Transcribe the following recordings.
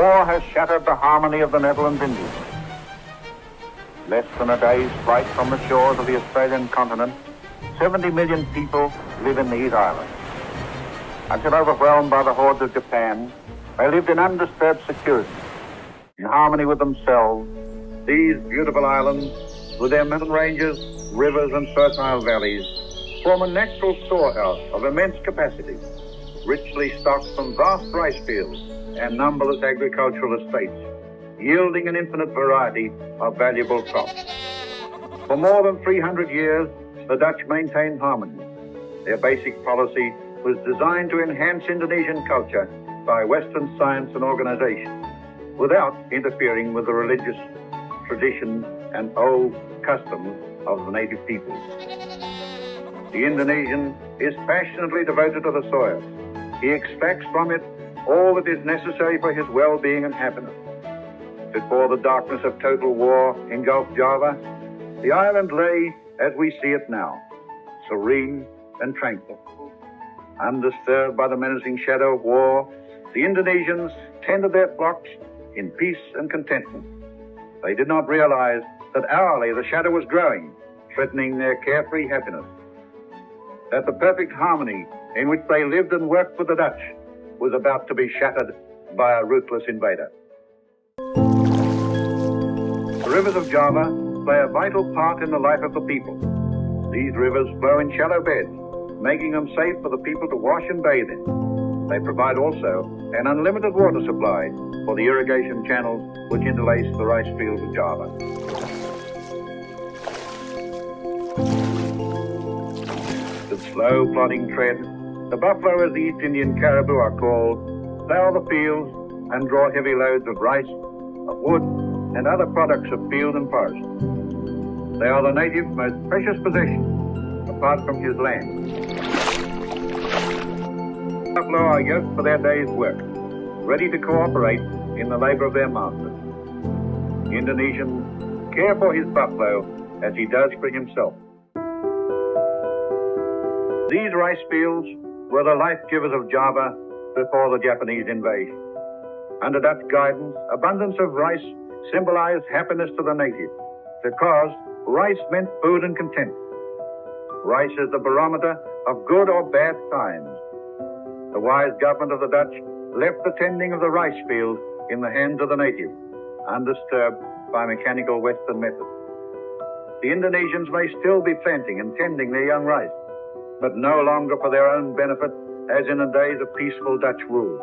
War has shattered the harmony of the Netherlands Indies. Less than a day's flight from the shores of the Australian continent, 70 million people live in these islands. Until overwhelmed by the hordes of Japan, they lived in undisturbed security, in harmony with themselves. These beautiful islands, with their mountain ranges, rivers and fertile valleys, form a natural storehouse of immense capacity, richly stocked from vast rice fields and numberless agricultural estates, yielding an infinite variety of valuable crops. For more than 300 years, the Dutch maintained harmony. Their basic policy was designed to enhance Indonesian culture by Western science and organization, without interfering with the religious traditions and old customs of the native peoples. The Indonesian is passionately devoted to the soil. He extracts from it all that is necessary for his well-being and happiness. Before the darkness of total war engulfed Java, the island lay as we see it now, serene and tranquil. Undisturbed by the menacing shadow of war, the Indonesians tended their flocks in peace and contentment. They did not realize that hourly the shadow was growing, threatening their carefree happiness. That the perfect harmony in which they lived and worked with the Dutch was about to be shattered by a ruthless invader. The rivers of Java play a vital part in the life of the people. These rivers flow in shallow beds, making them safe for the people to wash and bathe in. They provide also an unlimited water supply for the irrigation channels which interlace the rice fields of Java. With slow, plodding tread, the buffalo, as the East Indian caribou are called, plough the fields and draw heavy loads of rice, of wood, and other products of field and forest. They are the native's most precious possession, apart from his land. Buffalo are yoked for their day's work, ready to cooperate in the labor of their masters. The Indonesian care for his buffalo as he does for himself. These rice fields were the life-givers of Java before the Japanese invasion. Under Dutch guidance, abundance of rice symbolized happiness to the native, because rice meant food and content. Rice is the barometer of good or bad times. The wise government of the Dutch left the tending of the rice field in the hands of the native, undisturbed by mechanical Western methods. The Indonesians may still be planting and tending their young rice, but no longer for their own benefit as in the days of peaceful Dutch rule.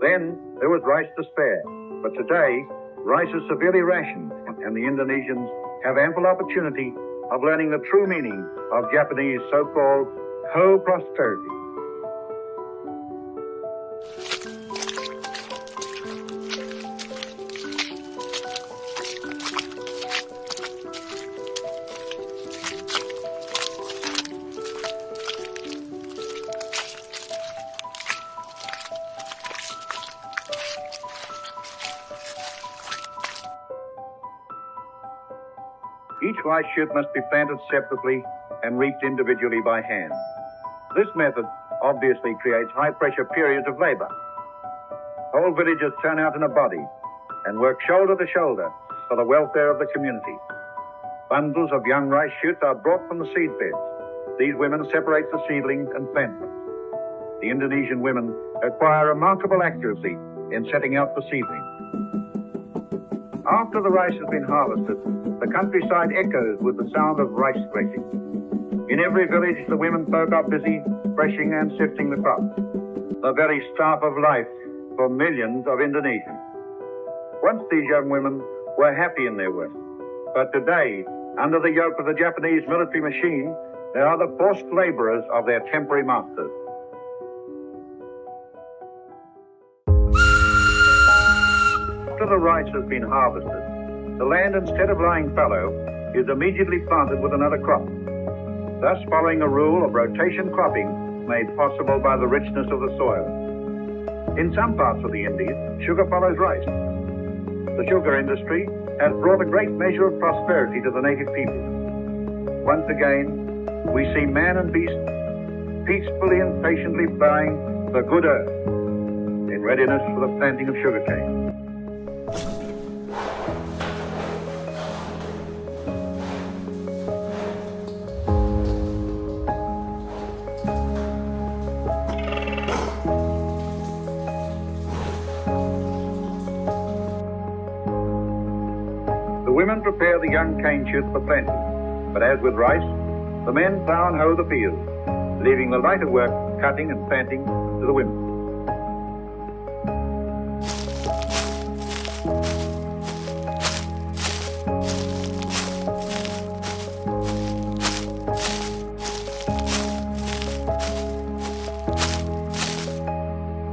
Then there was rice to spare, but today rice is severely rationed, and the Indonesians have ample opportunity of learning the true meaning of Japanese so-called co-prosperity. Each rice shoot must be planted separately and reaped individually by hand. This method obviously creates high-pressure periods of labor. Whole villages turn out in a body and work shoulder to shoulder for the welfare of the community. Bundles of young rice shoots are brought from the seed beds. These women separate the seedlings and plant them. The Indonesian women acquire remarkable accuracy in setting out the seedlings. After the rice has been harvested, the countryside echoes with the sound of rice threshing. In every village, the women folk are busy threshing and sifting the crops, the very staff of life for millions of Indonesians. Once these young women were happy in their work, but today, under the yoke of the Japanese military machine, they are the forced laborers of their temporary masters. After the rice has been harvested, the land, instead of lying fallow, is immediately planted with another crop, thus following a rule of rotation cropping made possible by the richness of the soil. In some parts of the Indies, sugar follows rice. The sugar industry has brought a great measure of prosperity to the native people. Once again, we see man and beast peacefully and patiently ploughing the good earth in readiness for the planting of sugarcane. The women prepare the young cane shoots for planting, but as with rice, the men plough and hoe the fields, leaving the lighter work, cutting and planting, to the women.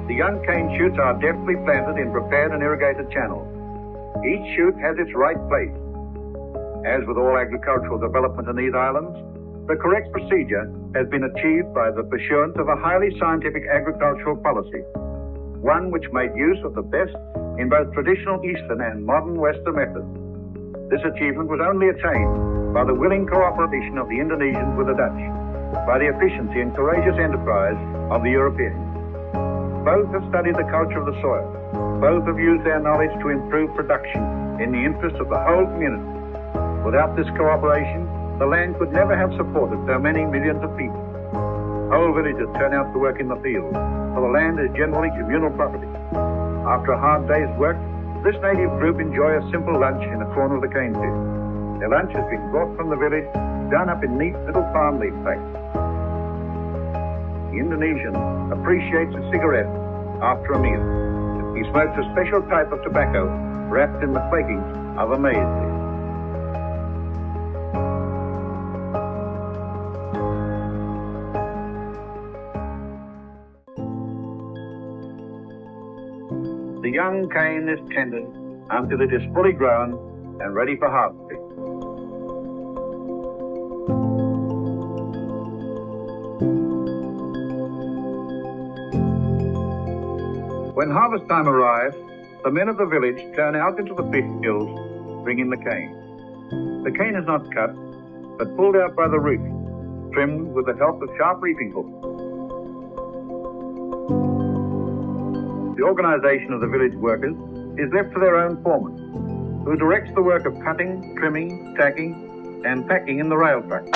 The young cane shoots are deftly planted in prepared and irrigated channels. Each shoot has its right place. As with all agricultural development in these islands, the correct procedure has been achieved by the pursuance of a highly scientific agricultural policy, one which made use of the best in both traditional Eastern and modern Western methods. This achievement was only attained by the willing cooperation of the Indonesians with the Dutch, by the efficiency and courageous enterprise of the Europeans. Both have studied the culture of the soil. Both have used their knowledge to improve production in the interest of the whole community. Without this cooperation, the land could never have supported so many millions of people. Whole villages turn out to work in the fields, for the land is generally communal property. After a hard day's work, this native group enjoy a simple lunch in a corner of the cane field. Their lunch has been brought from the village, done up in neat little palm leaf packs. The Indonesian appreciates a cigarette after a meal. He smokes a special type of tobacco wrapped in the flakings of a maize leaf. The young cane is tended until it is fully grown and ready for harvesting. When harvest time arrives, the men of the village turn out into the fields, bringing the cane. The cane is not cut, but pulled out by the roots, trimmed with the help of sharp reaping hooks. The organization of the village workers is left to their own foreman, who directs the work of cutting, trimming, tacking, and packing in the rail truck.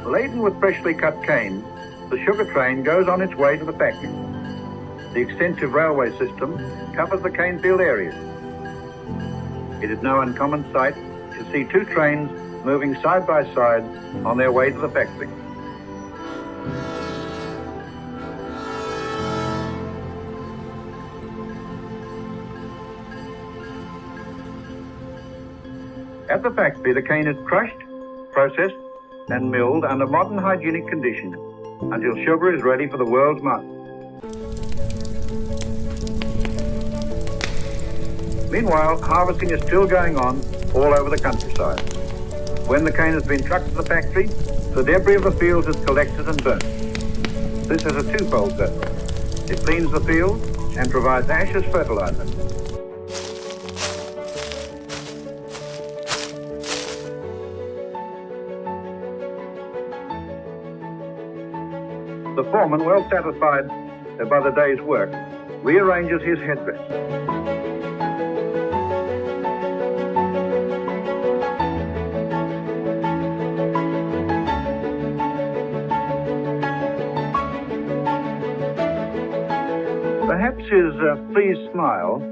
Laden with freshly cut cane, the sugar train goes on its way to the factory. The extensive railway system covers the cane field areas. It is no uncommon sight to see two trains moving side by side on their way to the factory. At the factory, the cane is crushed, processed, and milled under modern hygienic conditions until sugar is ready for the world's market. Meanwhile, harvesting is still going on all over the countryside. When the cane has been trucked to the factory, the debris of the fields is collected and burnt. This has a twofold purpose. It cleans the field and provides ash as fertilizer. The foreman, well satisfied by the day's work, rearranges his headdress. Perhaps his pleased smile